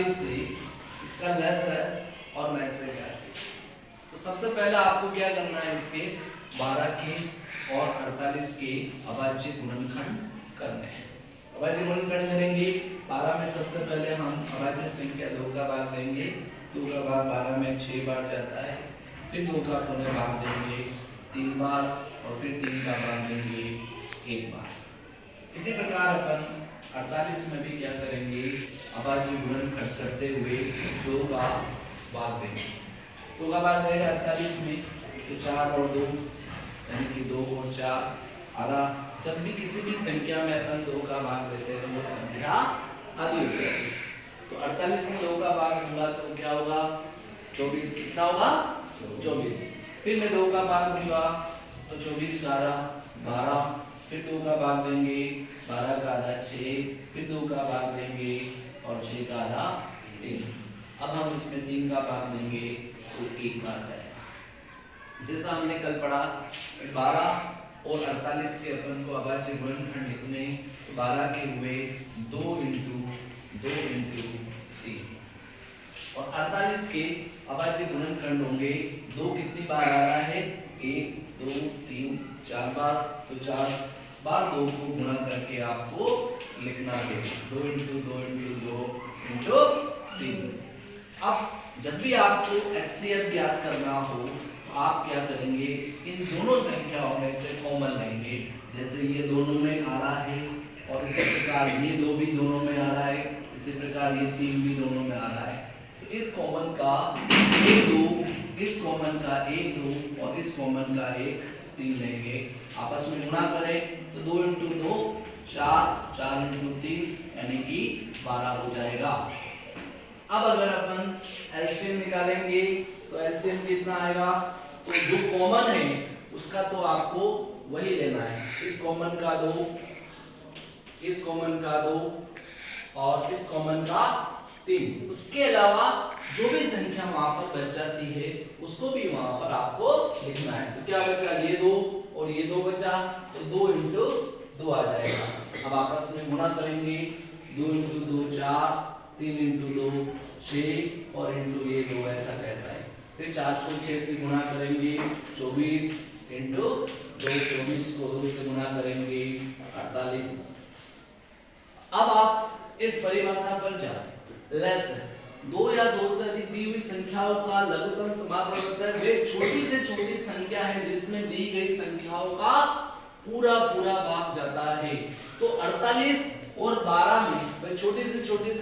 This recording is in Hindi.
48 से इसका लेस है और मैं से क्या तो सबसे पहले आपको क्या करना है, इसके 12 के और 48 के अभाज्य गुणनखंड करने हैं। अभाज्य गुणनखंड करेंगे 12 में सबसे पहले हम अभाज्य संख्या 2 का भाग देंगे। 2 का भाग 12 में 6 बार जाता है, फिर 2 का पुनः भाग देंगे 3 बार और फिर 3 का भाग देंगे 1 बार। इसी प्रकार अपन 48 में भी क्या करेंगे, अभाज्य गुणनखंड करते हुए 2 का भाग देंगे। 2 का भाग देगा 48 में तो 4 और 2 यानी कि 2 और 4 आधा। जब भी किसी भी संख्या में अपन 2 का भाग देते हैं वो संख्या आधी हो जाएगी। तो 48 में 2 का भाग दूंगा तो क्या होगा, 24। कितना होगा, 24। फिर मैं 2 का भाग दूंगा तो 24 12, फिर 2 का भाग देंगे 12 का आधा 6, फिर 2 का भाग देंगे और 6 का आधा 3। अब हम इसमें 3 का भाग देंगे तो 1 बार जाएगा। जैसा हमने कल पढ़ा 12 और 48 के अपन को अभाज्य गुणनखंड लिखने, तो 12 के हुए 2 इंटू 3 और 48 के अभाज्य गुणनखंड होंगे 2 कितनी बार आ रहा है, 1 2 3 4 बार। तो 4 बार 2 को गुणा करके आपको लिखना है 2 इंटू 2 इंटू 3। अब जब भी आपको HCF ज्ञात करना हो तो आप क्या करेंगे, इन दोनों संख्याओं में से कॉमन लेंगे। जैसे ये दोनों में आ रहा है और इसी प्रकार ये 2 भी दोनों में आ रहा है, इसी प्रकार ये 3 भी दोनों में आ रहा है। तो इस कॉमन का 1 2, इस कॉमन का 1 2 और इस कॉमन का 1 3 लेंगे। आपस में गुणा करें तो 2 इंटू 2 4, 4 इंटू 3 यानी कि 12 हो जाएगा। अब अगर अपन एलसीएम निकालेंगे तो एलसीएम कितना आएगा, तो जो कॉमन है उसका तो आपको वही लेना है। इस कॉमन का 2, इस कॉमन का 2 और इस कॉमन का 3। उसके अलावा जो भी संख्या वहां पर बच जाती है उसको भी वहां पर आपको लिखना है। तो क्या बचा, ये 2 और ये 2 बचा, तो 2 इंटू 2 आ जाएगा। अब आपस में गुणा करेंगे 2 इंटू 2 4, 3 इंटू 2 6 और इंटू ये 2 ऐसा कैसा है। फिर 4 को 6 से गुणा करेंगे 24 इंटू 2, 24 को 2 से गुणा करेंगे 48। अब आप इस परिभाषा पर जाए, लेस है 2 या 2 से अधिक दी हुई संख्याओं का लघुत्तम समापन होता है वे छोटी से छोटी संख्या है जिसमें दी गई संख्याओं का पूरा भाग जाता है। तो 48 और 12 में वे छोटी से छोटी